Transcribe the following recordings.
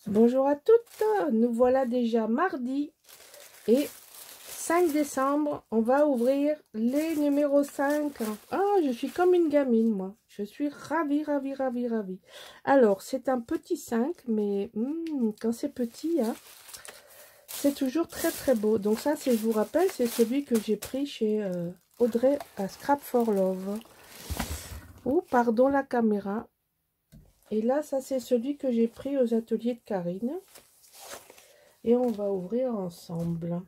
Bonjour à toutes, nous voilà déjà mardi et 5 décembre, on va ouvrir les numéros 5. Ah, je suis comme une gamine moi, je suis ravie, ravie, ravie, ravie. Alors, c'est un petit 5, mais quand c'est petit, hein, c'est toujours très très beau. Donc ça, je vous rappelle, c'est celui que j'ai pris chez Audrey à Scrap for Love. Oh, pardon la caméra. Et là, ça c'est celui que j'ai pris aux ateliers de Karine. Et on va ouvrir ensemble.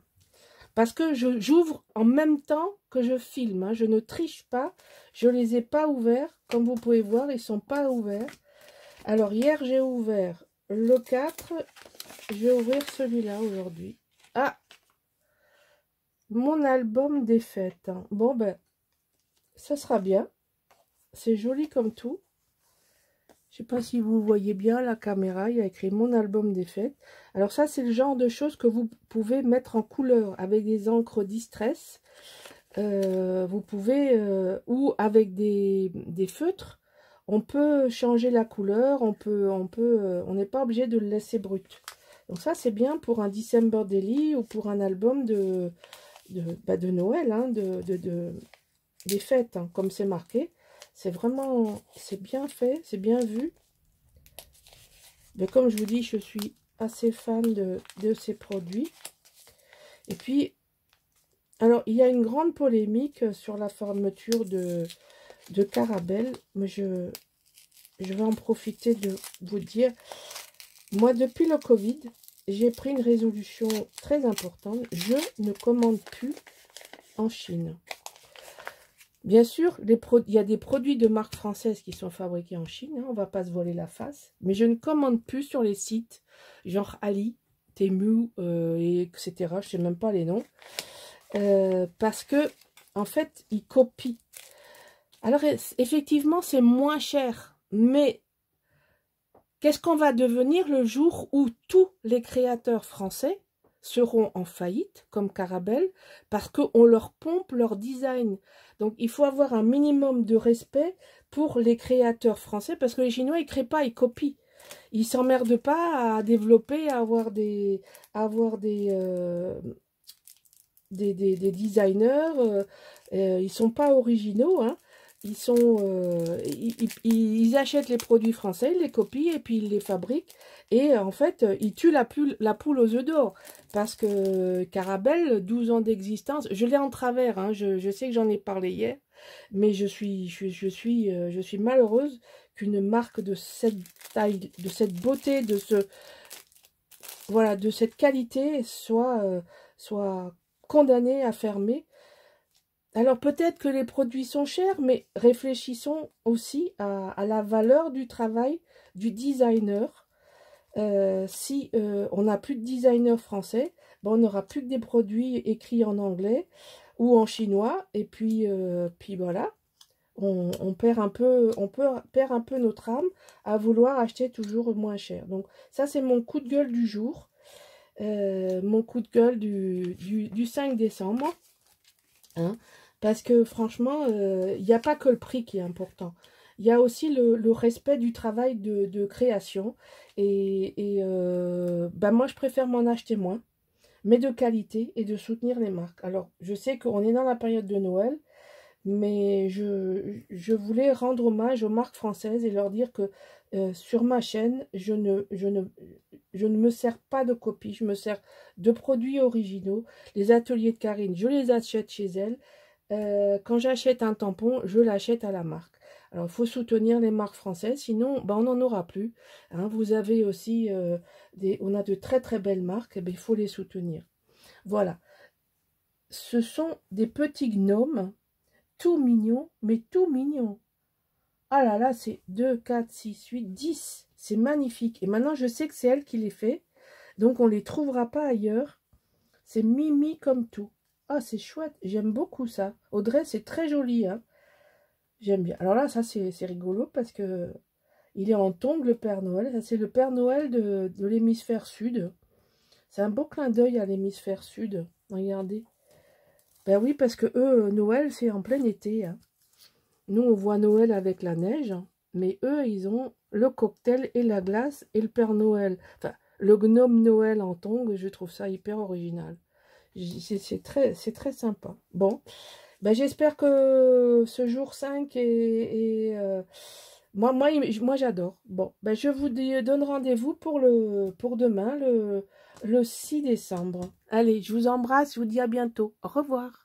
Parce que j'ouvre en même temps que je filme. Hein. Je ne triche pas. Je ne les ai pas ouverts. Comme vous pouvez voir, ils ne sont pas ouverts. Alors, hier, j'ai ouvert le 4. Je vais ouvrir celui-là aujourd'hui. Ah! Mon album des fêtes. Bon, ben, ça sera bien. C'est joli comme tout. Je ne sais pas si vous voyez bien la caméra, il y a écrit mon album des fêtes. Alors ça, c'est le genre de choses que vous pouvez mettre en couleur avec des encres distress. Vous pouvez, ou avec des feutres, on peut changer la couleur, on n'est pas obligé de le laisser brut. Donc ça, c'est bien pour un December Daily ou pour un album de Noël, hein, des fêtes, hein, comme c'est marqué. C'est vraiment, c'est bien fait, c'est bien vu. Mais comme je vous dis, je suis assez fan de ces produits. Et puis, alors, il y a une grande polémique sur la fermeture de Carabelle. Mais je vais en profiter de vous dire, moi, depuis le Covid, j'ai pris une résolution très importante. Je ne commande plus en Chine. Bien sûr, il y a des produits de marque française qui sont fabriqués en Chine, hein, on ne va pas se voiler la face, mais je ne commande plus sur les sites genre Ali, Temu, etc. Je ne sais même pas les noms, parce que en fait, ils copient. Alors, effectivement, c'est moins cher, mais qu'est-ce qu'on va devenir le jour où tous les créateurs français seront en faillite, comme Carabelle, parce qu'on leur pompe leur design. Donc, il faut avoir un minimum de respect pour les créateurs français, parce que les Chinois, ils ne créent pas, ils copient. Ils ne s'emmerdent pas à développer, à avoir des designers. Ils ne sont pas originaux, hein. Ils achètent les produits français, ils les copient et puis ils les fabriquent. Et en fait, ils tuent la poule aux œufs d'or. Parce que Carabelle, 12 ans d'existence, je l'ai en travers, hein, je sais que j'en ai parlé hier, mais je suis malheureuse qu'une marque de cette taille, de cette beauté, voilà, de cette qualité soit condamnée à fermer. Alors peut-être que les produits sont chers, mais réfléchissons aussi à la valeur du travail du designer. Si on n'a plus de designer français, ben on n'aura plus que des produits écrits en anglais ou en chinois. Et puis voilà, on perd un peu, perd un peu notre âme à vouloir acheter toujours moins cher. Donc ça, c'est mon coup de gueule du jour. Mon coup de gueule du 5 décembre. Hein, parce que franchement, il n'y a pas que le prix qui est important. Il y a aussi le respect du travail de création. Bah moi, je préfère m'en acheter moins, mais de qualité et de soutenir les marques. Alors, je sais qu'on est dans la période de Noël, mais je voulais rendre hommage aux marques françaises et leur dire que sur ma chaîne, je ne me sers pas de copies, je me sers de produits originaux. Les ateliers de Karine, je les achète chez elle. Quand j'achète un tampon, je l'achète à la marque. Alors, il faut soutenir les marques françaises, sinon, ben, on n'en aura plus. Hein, vous avez aussi, on a de très très belles marques, ben, il faut les soutenir. Voilà. Ce sont des petits gnomes, tout mignons, mais tout mignons. Ah là là, c'est 2, 4, 6, 8, 10. C'est magnifique. Et maintenant, je sais que c'est elle qui les fait. Donc, on ne les trouvera pas ailleurs. C'est mimi comme tout. Ah, c'est chouette. J'aime beaucoup ça. Audrey, c'est très joli. Hein. J'aime bien. Alors là, ça, c'est rigolo parce que il est en tongs, le Père Noël. Ça, c'est le Père Noël de l'hémisphère sud. C'est un beau clin d'œil à l'hémisphère sud. Regardez. Ben oui, parce que eux, Noël, c'est en plein été. Hein. Nous, on voit Noël avec la neige. Mais eux, ils ont le cocktail et la glace et le Père Noël. Enfin, le gnome Noël en tongs, je trouve ça hyper original. C'est très sympa. Bon, ben, j'espère que ce jour 5 moi j'adore. Bon, ben, je vous donne rendez-vous pour demain, le 6 décembre. Allez, je vous embrasse, je vous dis à bientôt. Au revoir.